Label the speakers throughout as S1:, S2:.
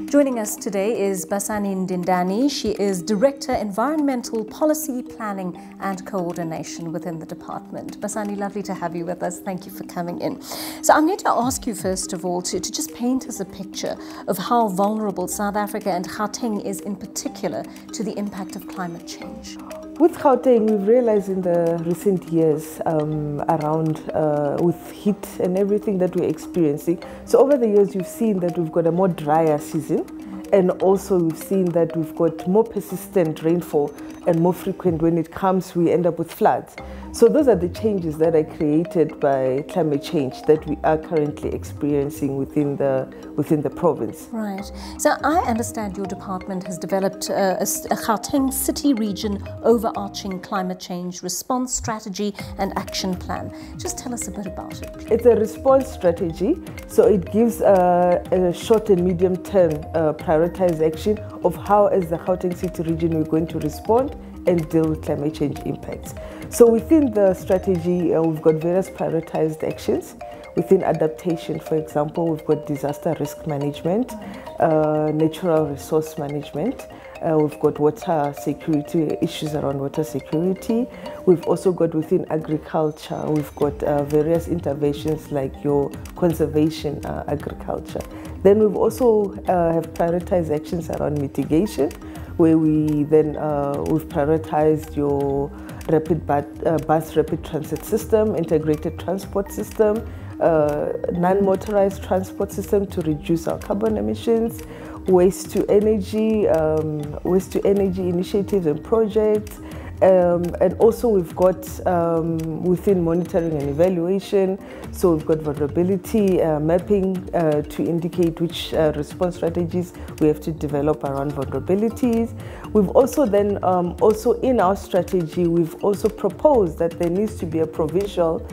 S1: Joining us today is Basani Ndindani. She is Director, Environmental Policy, Planning and Coordination within the department. Basani, lovely to have you with us. Thank you for coming in. So I'm going to ask you, first of all, to just paint us a picture of how vulnerable South Africa and Gauteng is in particular to the impact of climate change.
S2: With Gauteng, we've realized in the recent years around with heat and everything that we're experiencing. So over the years, you've seen that we've got a more drier season, and also we've seen that we've got more persistent rainfall and more frequent. When it comes, we end up with floods. So those are the changes that are created by climate change that we are currently experiencing within the province.
S1: Right. So I understand your department has developed a Gauteng City Region overarching climate change response strategy and action plan. Just tell us a bit about it, please.
S2: It's a response strategy, so it gives a short and medium term prioritized action of how, as the Gauteng City Region, we're going to respond and deal with climate change impacts. So within the strategy, we've got various prioritized actions. Within adaptation, for example, we've got disaster risk management, natural resource management. We've got water security, issues around water security. We've also got within agriculture, we've got various interventions like your conservation agriculture. Then we've also have prioritized actions around mitigation, where we then we've prioritized your bus rapid transit system, integrated transport system, non-motorized transport system to reduce our carbon emissions, waste to energy initiatives and projects, and also we've got within monitoring and evaluation, so we've got vulnerability mapping to indicate which response strategies we have to develop around vulnerabilities. We've also then, also in our strategy, we've also proposed that there needs to be a provincial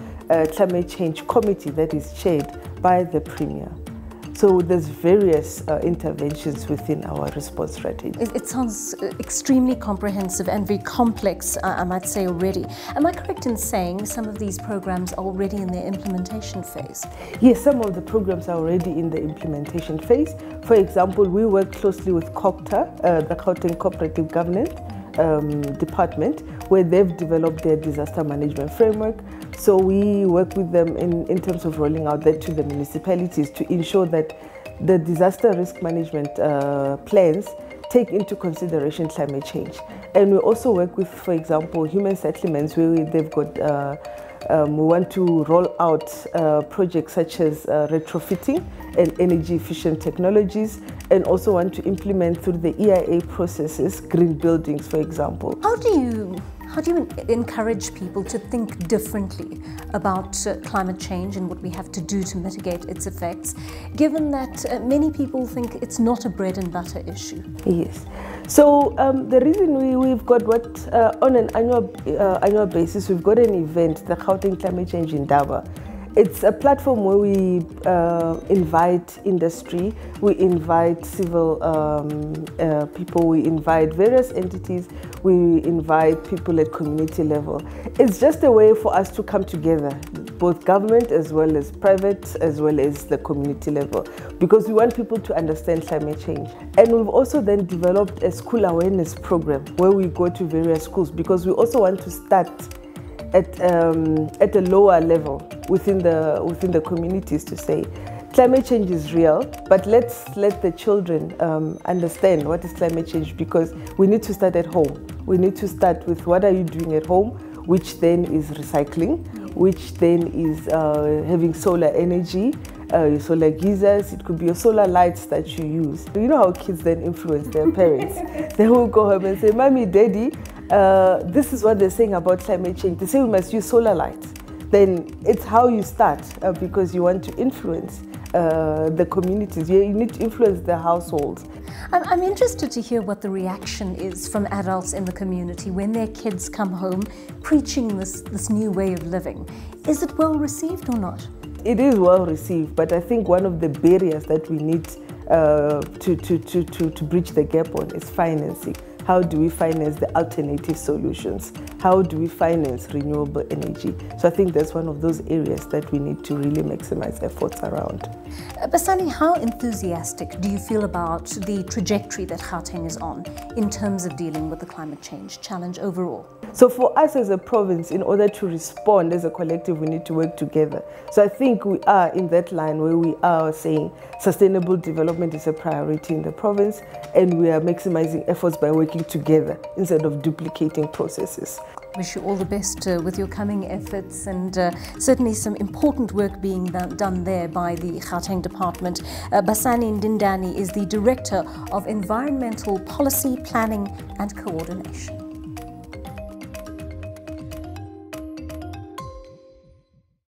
S2: climate change committee that is chaired by the Premier. So there's various interventions within our response strategy.
S1: It sounds extremely comprehensive and very complex, I might say already. Am I correct in saying some of these programs are already in their implementation phase?
S2: Yes, some of the programs are already in the implementation phase. For example, we work closely with COGTA, the Gauteng Cooperative Governance Department, where they've developed their disaster management framework. So we work with them in terms of rolling out that to the municipalities to ensure that the disaster risk management plans take into consideration climate change. And we also work with, for example, human settlements, where they've got we want to roll out projects such as retrofitting and energy efficient technologies, and also want to implement through the EIA processes green buildings, for example.
S1: How do you encourage people to think differently about climate change and what we have to do to mitigate its effects, given that many people think it's not a bread and butter issue?
S2: Yes. So the reason we've got on an annual basis, we've got an event, the Gauteng Climate Change Indaba. It's a platform where we invite industry, we invite civil people, we invite various entities, we invite people at community level. It's just a way for us to come together, both government as well as private, as well as the community level, because we want people to understand climate change. And we've also then developed a school awareness program where we go to various schools, because we also want to start at a lower level within the communities to say climate change is real, but let's let the children understand what is climate change, because we need to start at home. We need to start with what are you doing at home, which then is recycling, which then is having solar energy, your solar geysers, it could be your solar lights that you use. You know how kids then influence their parents. They will go home and say, Mommy, Daddy, this is what they're saying about climate change. They say we must use solar lights. Then it's how you start, because you want to influence the communities. You need to influence the households.
S1: I'm interested to hear what the reaction is from adults in the community when their kids come home preaching this new way of living. Is it well received or not?
S2: It is well received, but I think one of the barriers that we need to bridge the gap on is financing. How do we finance the alternative solutions? how do we finance renewable energy. So I think that's one of those areas that we need to really maximize efforts around.
S1: Basani, how enthusiastic do you feel about the trajectory that Gauteng is on in terms of dealing with the climate change challenge overall?
S2: So for us as a province, in order to respond as a collective, we need to work together. So I think we are in that line where we are saying sustainable development is a priority in the province, and we are maximizing efforts by working together instead of duplicating processes.
S1: Wish you all the best with your coming efforts, and certainly some important work being done there by the Gauteng Department. Basani Ndindani is the Director of Environmental Policy, Planning and Coordination.